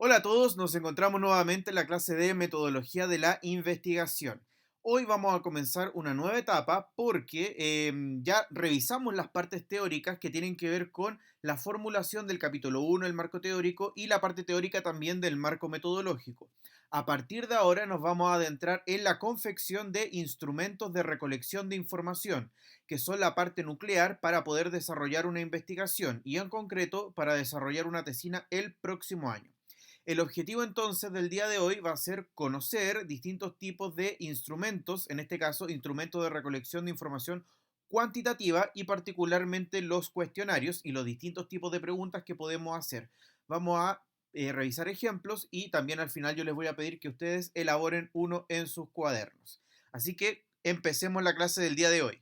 Hola a todos, nos encontramos nuevamente en la clase de metodología de la investigación. Hoy vamos a comenzar una nueva etapa porque ya revisamos las partes teóricas que tienen que ver con la formulación del capítulo uno del marco teórico y la parte teórica también del marco metodológico. A partir de ahora nos vamos a adentrar en la confección de instrumentos de recolección de información, que son la parte nuclear para poder desarrollar una investigación y en concreto para desarrollar una tesina el próximo año. El objetivo entonces del día de hoy va a ser conocer distintos tipos de instrumentos, en este caso instrumentos de recolección de información cuantitativa y particularmente los cuestionarios y los distintos tipos de preguntas que podemos hacer. Vamos a revisar ejemplos y también al final yo les voy a pedir que ustedes elaboren uno en sus cuadernos. Así que empecemos la clase del día de hoy.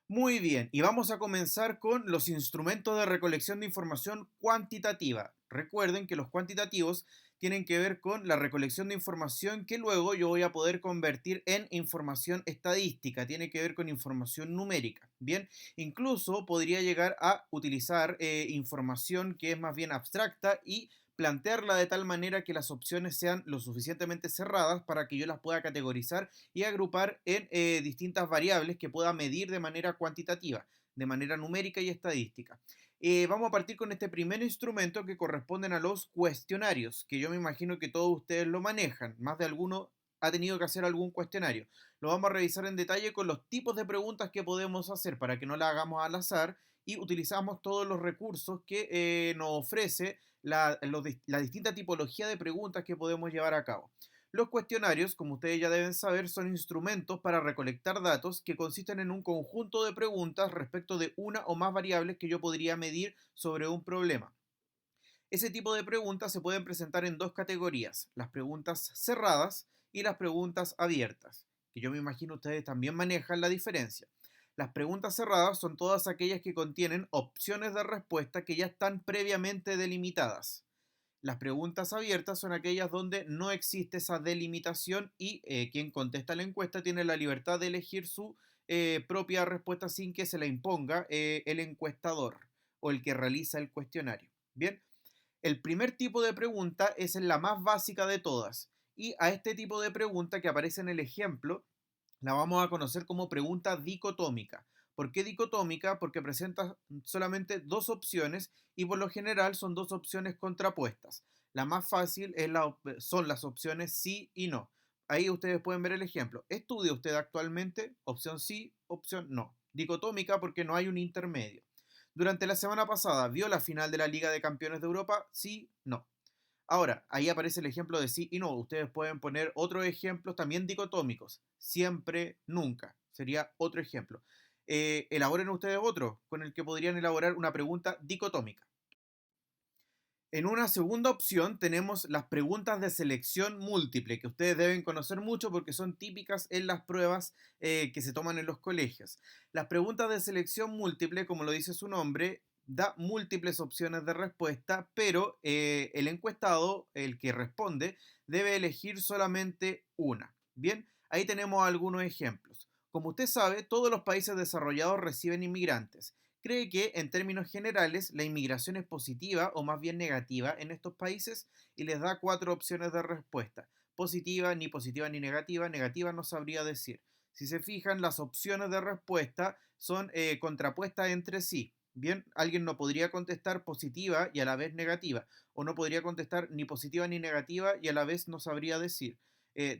Muy bien, y vamos a comenzar con los instrumentos de recolección de información cuantitativa. Recuerden que los cuantitativos tienen que ver con la recolección de información que luego yo voy a poder convertir en información estadística, tiene que ver con información numérica. Bien, incluso podría llegar a utilizar información que es más bien abstracta y plantearla de tal manera que las opciones sean lo suficientemente cerradas para que yo las pueda categorizar y agrupar en distintas variables que pueda medir de manera cuantitativa, de manera numérica y estadística. Vamos a partir con este primer instrumento que corresponden a los cuestionarios, que yo me imagino que todos ustedes lo manejan, más de alguno ha tenido que hacer algún cuestionario. Lo vamos a revisar en detalle con los tipos de preguntas que podemos hacer para que no la hagamos al azar y utilizamos todos los recursos que nos ofrece la distinta tipología de preguntas que podemos llevar a cabo. Los cuestionarios, como ustedes ya deben saber, son instrumentos para recolectar datos que consisten en un conjunto de preguntas respecto de una o más variables que yo podría medir sobre un problema. Ese tipo de preguntas se pueden presentar en dos categorías, las preguntas cerradas y las preguntas abiertas, que yo me imagino ustedes también manejan la diferencia. Las preguntas cerradas son todas aquellas que contienen opciones de respuesta que ya están previamente delimitadas. Las preguntas abiertas son aquellas donde no existe esa delimitación y quien contesta la encuesta tiene la libertad de elegir su propia respuesta sin que se la imponga el encuestador o el que realiza el cuestionario. Bien, el primer tipo de pregunta es la más básica de todas y a este tipo de pregunta que aparece en el ejemplo la vamos a conocer como pregunta dicotómica. ¿Por qué dicotómica? Porque presenta solamente dos opciones y por lo general son dos opciones contrapuestas. La más fácil es son las opciones sí y no. Ahí ustedes pueden ver el ejemplo. ¿Estudia usted actualmente? Opción sí, opción no. Dicotómica porque no hay un intermedio. Durante la semana pasada, ¿vio la final de la Liga de Campeones de Europa? Sí, no. Ahora, ahí aparece el ejemplo de sí y no. Ustedes pueden poner otros ejemplos también dicotómicos. Siempre, nunca. Sería otro ejemplo. Elaboren ustedes otro con el que podrían elaborar una pregunta dicotómica. En una segunda opción tenemos las preguntas de selección múltiple, que ustedes deben conocer mucho porque son típicas en las pruebas que se toman en los colegios. Las preguntas de selección múltiple, como lo dice su nombre, da múltiples opciones de respuesta, pero el encuestado, el que responde, debe elegir solamente una. Bien, ahí tenemos algunos ejemplos. Como usted sabe, todos los países desarrollados reciben inmigrantes. ¿Cree que, en términos generales, la inmigración es positiva o más bien negativa en estos países? Y les da cuatro opciones de respuesta. Positiva ni negativa. Negativa no sabría decir. Si se fijan, las opciones de respuesta son contrapuestas entre sí. Bien, alguien no podría contestar positiva y a la vez negativa, o no podría contestar ni positiva ni negativa y a la vez no sabría decir.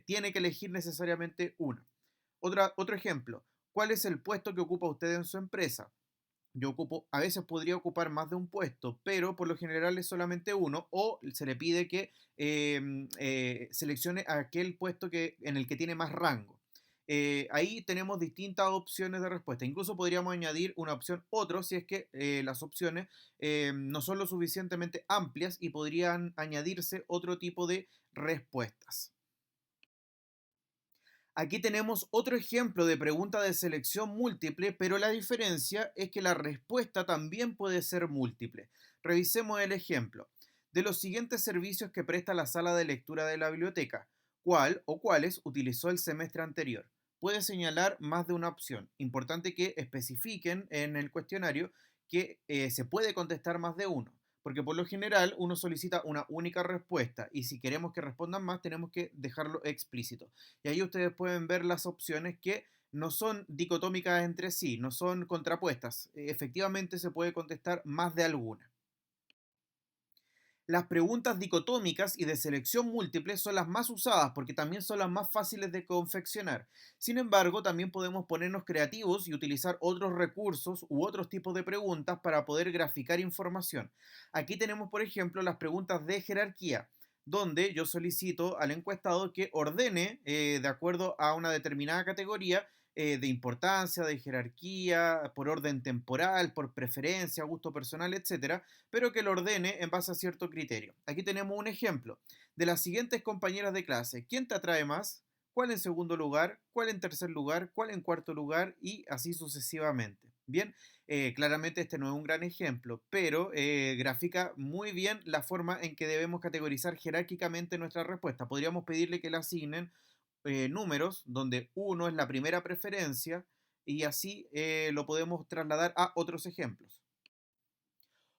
Tiene que elegir necesariamente una. Otro ejemplo, ¿cuál es el puesto que ocupa usted en su empresa? Yo ocupo, a veces podría ocupar más de un puesto, pero por lo general es solamente uno, o se le pide que seleccione aquel puesto en el que tiene más rango. Ahí tenemos distintas opciones de respuesta. Incluso podríamos añadir una opción otro si es que las opciones no son lo suficientemente amplias y podrían añadirse otro tipo de respuestas. Aquí tenemos otro ejemplo de pregunta de selección múltiple, pero la diferencia es que la respuesta también puede ser múltiple. Revisemos el ejemplo. De los siguientes servicios que presta la sala de lectura de la biblioteca, ¿cuál o cuáles utilizó el semestre anterior? Puede señalar más de una opción. Importante que especifiquen en el cuestionario que se puede contestar más de uno. porque por lo general uno solicita una única respuesta y si queremos que respondan más tenemos que dejarlo explícito. Y ahí ustedes pueden ver las opciones que no son dicotómicas entre sí, no son contrapuestas. Efectivamente se puede contestar más de alguna. Las preguntas dicotómicas y de selección múltiple son las más usadas porque también son las más fáciles de confeccionar. Sin embargo, también podemos ponernos creativos y utilizar otros recursos u otros tipos de preguntas para poder graficar información. Aquí tenemos, por ejemplo, las preguntas de jerarquía, donde yo solicito al encuestado que ordene de acuerdo a una determinada categoría de importancia, de jerarquía, por orden temporal, por preferencia, gusto personal, etcétera, pero que lo ordene en base a cierto criterio. Aquí tenemos un ejemplo de las siguientes compañeras de clase. ¿Quién te atrae más? ¿Cuál en segundo lugar? ¿Cuál en tercer lugar? ¿Cuál en cuarto lugar? Y así sucesivamente. Bien, claramente este no es un gran ejemplo, pero grafica muy bien la forma en que debemos categorizar jerárquicamente nuestra respuesta. Podríamos pedirle que le asignen números donde uno es la primera preferencia y así lo podemos trasladar a otros ejemplos.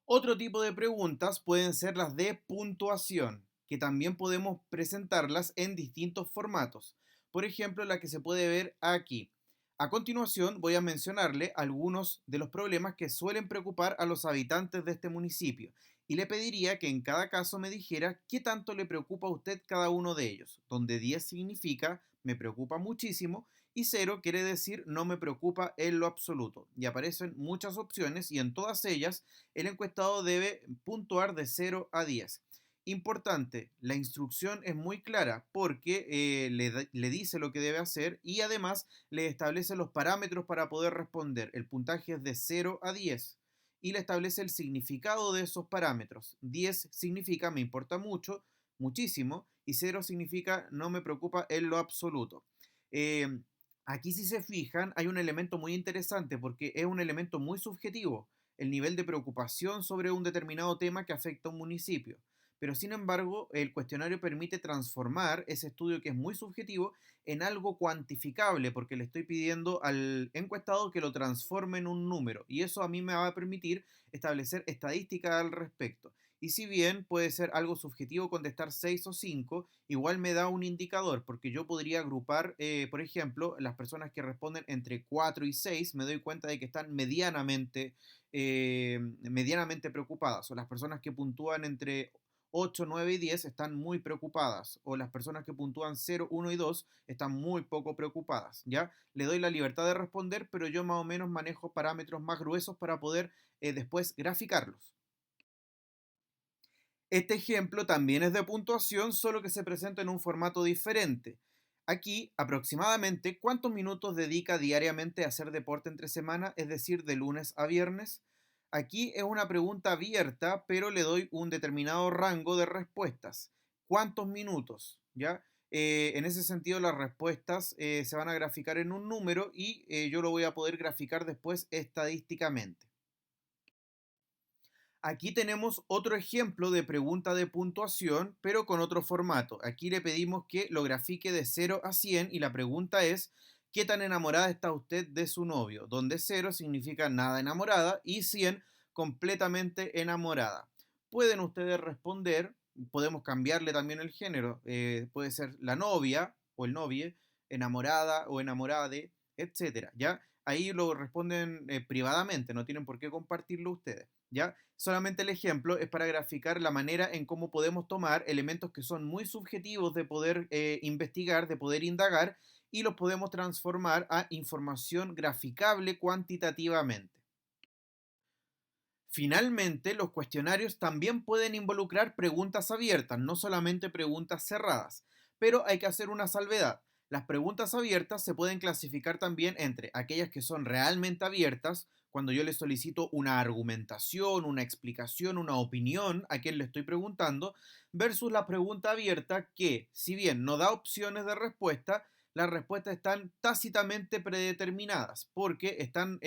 Otro tipo de preguntas pueden ser las de puntuación, que también podemos presentarlas en distintos formatos. Por ejemplo, la que se puede ver aquí. A continuación voy a mencionarle algunos de los problemas que suelen preocupar a los habitantes de este municipio y le pediría que en cada caso me dijera qué tanto le preocupa a usted cada uno de ellos, donde 10 significa me preocupa muchísimo y cero quiere decir no me preocupa en lo absoluto. Y aparecen muchas opciones y en todas ellas el encuestado debe puntuar de 0 a 10. Importante, la instrucción es muy clara porque le dice lo que debe hacer y además le establece los parámetros para poder responder. El puntaje es de 0 a 10 y le establece el significado de esos parámetros. 10 significa me importa mucho, muchísimo, y 0 significa no me preocupa en lo absoluto. Eh, Aquí si se fijan hay un elemento muy interesante porque es un elemento muy subjetivo, el nivel de preocupación sobre un determinado tema que afecta a un municipio. Pero sin embargo, el cuestionario permite transformar ese estudio que es muy subjetivo en algo cuantificable, porque le estoy pidiendo al encuestado que lo transforme en un número, y eso a mí me va a permitir establecer estadísticas al respecto. Y si bien puede ser algo subjetivo contestar 6 o 5, igual me da un indicador, porque yo podría agrupar, por ejemplo, las personas que responden entre 4 y 6, me doy cuenta de que están medianamente preocupadas, o las personas que puntúan entre 8, 9 y 10 están muy preocupadas, o las personas que puntúan 0, 1 y 2 están muy poco preocupadas, ¿ya? Le doy la libertad de responder, pero yo más o menos manejo parámetros más gruesos para poder después graficarlos. Este ejemplo también es de puntuación, solo que se presenta en un formato diferente. Aquí, aproximadamente, ¿cuántos minutos dedica diariamente a hacer deporte entre semana, es decir, de lunes a viernes? Aquí es una pregunta abierta, pero le doy un determinado rango de respuestas. ¿Cuántos minutos? ¿Ya? En ese sentido, las respuestas se van a graficar en un número y yo lo voy a poder graficar después estadísticamente. Aquí tenemos otro ejemplo de pregunta de puntuación, pero con otro formato. Aquí le pedimos que lo grafique de 0 a 100 y la pregunta es, ¿qué tan enamorada está usted de su novio? Donde 0 significa nada enamorada y 100 completamente enamorada. Pueden ustedes responder, podemos cambiarle también el género, puede ser la novia o el novie, enamorada o enamorade, etcétera, ¿ya? Ahí lo responden privadamente, no tienen por qué compartirlo ustedes, ¿ya? Solamente el ejemplo es para graficar la manera en cómo podemos tomar elementos que son muy subjetivos de poder investigar, de poder indagar, y los podemos transformar a información graficable cuantitativamente. Finalmente, los cuestionarios también pueden involucrar preguntas abiertas, no solamente preguntas cerradas, pero hay que hacer una salvedad. Las preguntas abiertas se pueden clasificar también entre aquellas que son realmente abiertas, cuando yo le solicito una argumentación, una explicación, una opinión a quien le estoy preguntando, versus la pregunta abierta que, si bien no da opciones de respuesta, las respuestas están tácitamente predeterminadas, porque están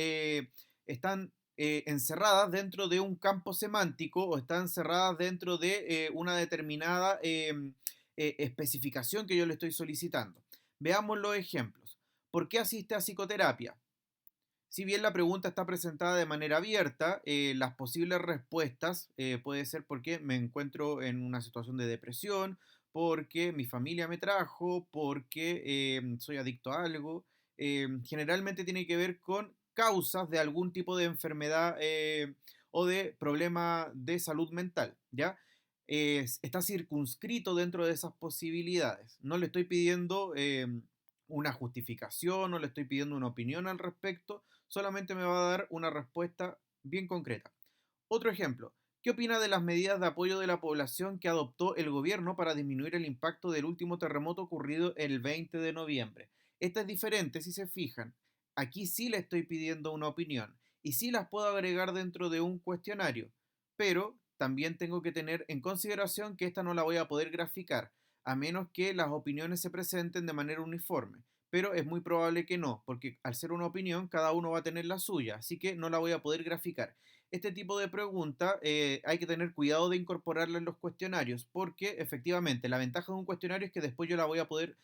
encerradas dentro de un campo semántico o están encerradas dentro de una determinada especificación que yo le estoy solicitando. Veamos los ejemplos. ¿Por qué asiste a psicoterapia? Si bien la pregunta está presentada de manera abierta, las posibles respuestas puede ser porque me encuentro en una situación de depresión, porque mi familia me trajo, porque soy adicto a algo. Generalmente tiene que ver con causas de algún tipo de enfermedad o de problema de salud mental, ¿ya? Está circunscrito dentro de esas posibilidades. No le estoy pidiendo una justificación, no le estoy pidiendo una opinión al respecto, solamente me va a dar una respuesta bien concreta. Otro ejemplo, ¿qué opina de las medidas de apoyo de la población que adoptó el gobierno para disminuir el impacto del último terremoto ocurrido el 20 de noviembre? Esta es diferente si se fijan. Aquí sí le estoy pidiendo una opinión y sí las puedo agregar dentro de un cuestionario, pero también tengo que tener en consideración que esta no la voy a poder graficar, a menos que las opiniones se presenten de manera uniforme, pero es muy probable que no, porque al ser una opinión, cada uno va a tener la suya, así que no la voy a poder graficar. Este tipo de pregunta hay que tener cuidado de incorporarla en los cuestionarios, porque efectivamente la ventaja de un cuestionario es que después yo la voy a poder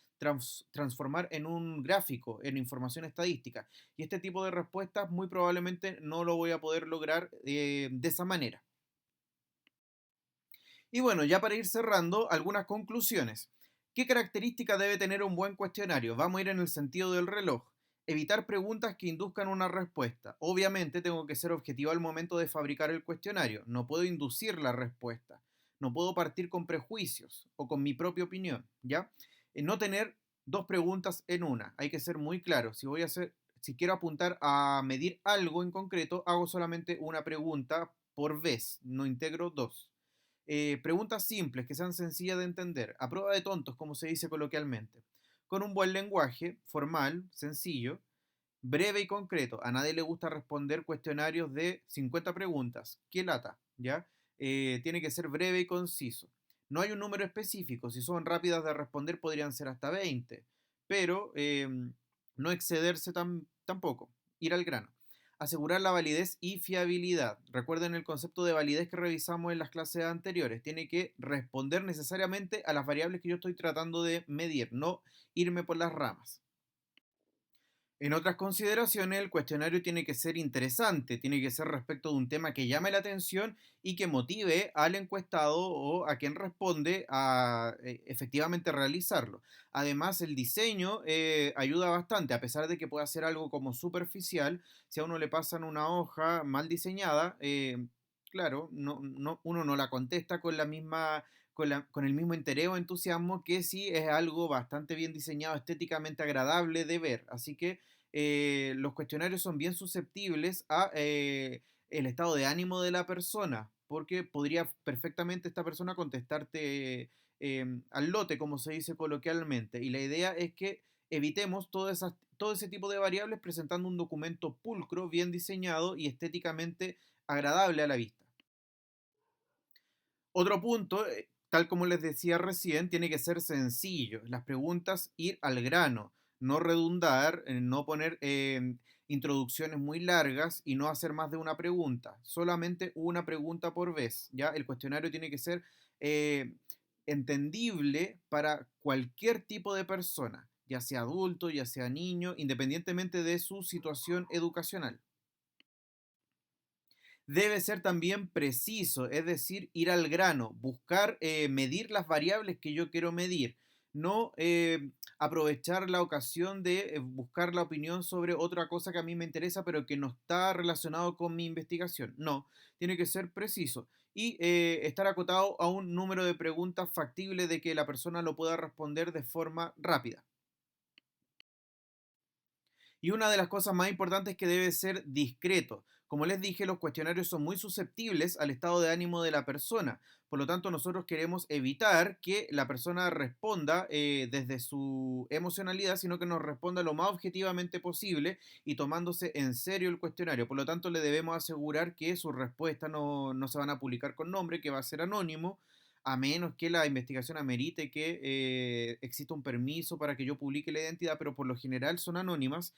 transformar en un gráfico, en información estadística, y este tipo de respuestas muy probablemente no lo voy a poder lograr de esa manera. Y bueno, ya para ir cerrando, algunas conclusiones. ¿Qué características debe tener un buen cuestionario? Vamos a ir en el sentido del reloj. Evitar preguntas que induzcan una respuesta. Obviamente tengo que ser objetivo al momento de fabricar el cuestionario. No puedo inducir la respuesta. No puedo partir con prejuicios o con mi propia opinión, ¿ya? No tener dos preguntas en una. Hay que ser muy claro. Si quiero apuntar a medir algo en concreto, hago solamente una pregunta por vez. No integro dos. Preguntas simples que sean sencillas de entender, a prueba de tontos, como se dice coloquialmente, con un buen lenguaje, formal, sencillo, breve y concreto. A nadie le gusta responder cuestionarios de 50 preguntas. ¿Qué lata? ¿Ya? Tiene que ser breve y conciso. No hay un número específico. Si son rápidas de responder, podrían ser hasta 20. Pero no excederse tampoco. Ir al grano. Asegurar la validez y fiabilidad. Recuerden el concepto de validez que revisamos en las clases anteriores. Tiene que responder necesariamente a las variables que yo estoy tratando de medir, no irme por las ramas. En otras consideraciones, el cuestionario tiene que ser interesante, tiene que ser respecto de un tema que llame la atención y que motive al encuestado o a quien responde a efectivamente realizarlo. Además, el diseño ayuda bastante, a pesar de que pueda ser algo como superficial, si a uno le pasan una hoja mal diseñada, claro, uno no la contesta con la misma con el mismo interés o entusiasmo que si es algo bastante bien diseñado, estéticamente agradable de ver. Así que los cuestionarios son bien susceptibles a el estado de ánimo de la persona, porque podría perfectamente esta persona contestarte al lote, como se dice coloquialmente. Y la idea es que evitemos todo ese tipo de variables presentando un documento pulcro, bien diseñado y estéticamente agradable a la vista. Otro punto, tal como les decía recién, tiene que ser sencillo. Las preguntas ir al grano, no redundar, no poner introducciones muy largas y no hacer más de una pregunta. Solamente una pregunta por vez. ¿Ya? El cuestionario tiene que ser eh, entendible para cualquier tipo de persona, ya sea adulto, ya sea niño, independientemente de su situación educacional. Debe ser también preciso, es decir, ir al grano, buscar medir las variables que yo quiero medir, no aprovechar la ocasión de buscar la opinión sobre otra cosa que a mí me interesa, pero que no está relacionado con mi investigación. No, tiene que ser preciso y estar acotado a un número de preguntas factibles de que la persona lo pueda responder de forma rápida. Y una de las cosas más importantes es que debe ser discreto. Como les dije, los cuestionarios son muy susceptibles al estado de ánimo de la persona. Por lo tanto, nosotros queremos evitar que la persona responda desde su emocionalidad, sino que nos responda lo más objetivamente posible y tomándose en serio el cuestionario. Por lo tanto, le debemos asegurar que sus respuestas no se van a publicar con nombre, que va a ser anónimo, a menos que la investigación amerite que exista un permiso para que yo publique la identidad, pero por lo general son anónimas.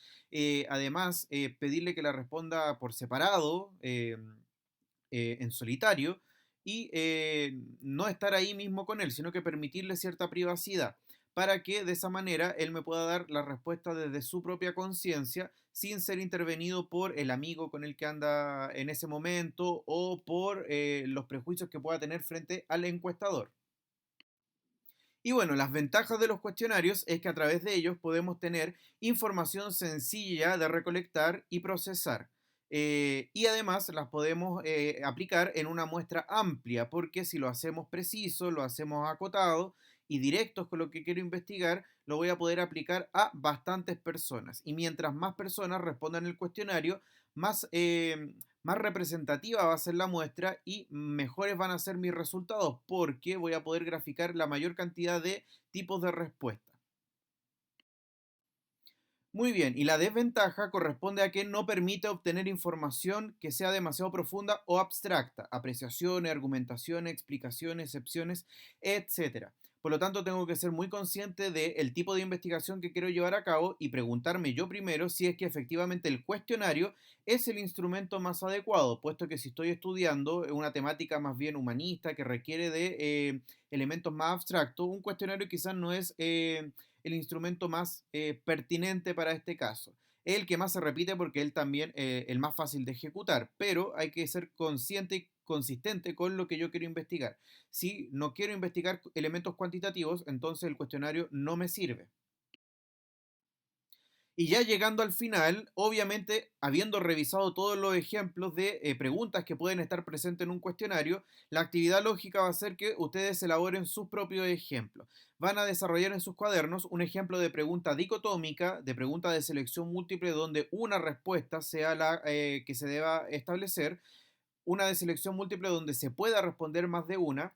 Además, pedirle que la responda por separado, en solitario, y no estar ahí mismo con él, sino que permitirle cierta privacidad para que de esa manera él me pueda dar la respuesta desde su propia conciencia sin ser intervenido por el amigo con el que anda en ese momento o por los prejuicios que pueda tener frente al encuestador. Y bueno, las ventajas de los cuestionarios es que a través de ellos podemos tener información sencilla de recolectar y procesar. Y además las podemos aplicar en una muestra amplia, porque si lo hacemos preciso, lo hacemos acotado y directos con lo que quiero investigar, lo voy a poder aplicar a bastantes personas. Y mientras más personas respondan el cuestionario, más, más representativa va a ser la muestra y mejores van a ser mis resultados porque voy a poder graficar la mayor cantidad de tipos de respuesta. Muy bien, y la desventaja corresponde a que no permite obtener información que sea demasiado profunda o abstracta, apreciaciones, argumentaciones, explicaciones, excepciones, etcétera. Por lo tanto, tengo que ser muy consciente del tipo de investigación que quiero llevar a cabo y preguntarme yo primero si es que efectivamente el cuestionario es el instrumento más adecuado, puesto que si estoy estudiando una temática más bien humanista que requiere de elementos más abstractos, un cuestionario quizás no es el instrumento más pertinente para este caso. Es el que más se repite porque él también el más fácil de ejecutar, pero hay que ser consciente y consistente con lo que yo quiero investigar. Si no quiero investigar elementos cuantitativos, entonces el cuestionario no me sirve. Y ya llegando al final, obviamente, habiendo revisado todos los ejemplos de preguntas que pueden estar presentes en un cuestionario, la actividad lógica va a ser que ustedes elaboren sus propios ejemplos. Van a desarrollar en sus cuadernos un ejemplo de pregunta dicotómica, de pregunta de selección múltiple, donde una respuesta sea la que se deba establecer, una de selección múltiple donde se pueda responder más de una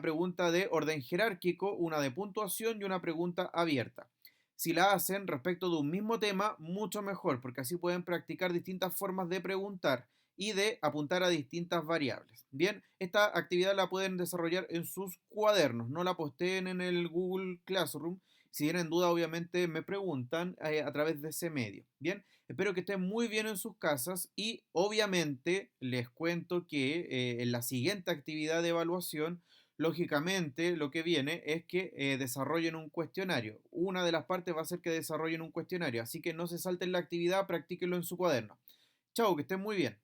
pregunta de orden jerárquico, una de puntuación y una pregunta abierta. Si la hacen respecto de un mismo tema, mucho mejor, porque así pueden practicar distintas formas de preguntar y de apuntar a distintas variables. Bien, esta actividad la pueden desarrollar en sus cuadernos, no la posteen en el Google Classroom. Si tienen duda, obviamente me preguntan a través de ese medio. Bien, espero que estén muy bien en sus casas y obviamente les cuento que en la siguiente actividad de evaluación, lógicamente lo que viene es que desarrollen un cuestionario. Una de las partes va a ser que desarrollen un cuestionario, así que no se salten la actividad, practíquenlo en su cuaderno. Chao, que estén muy bien.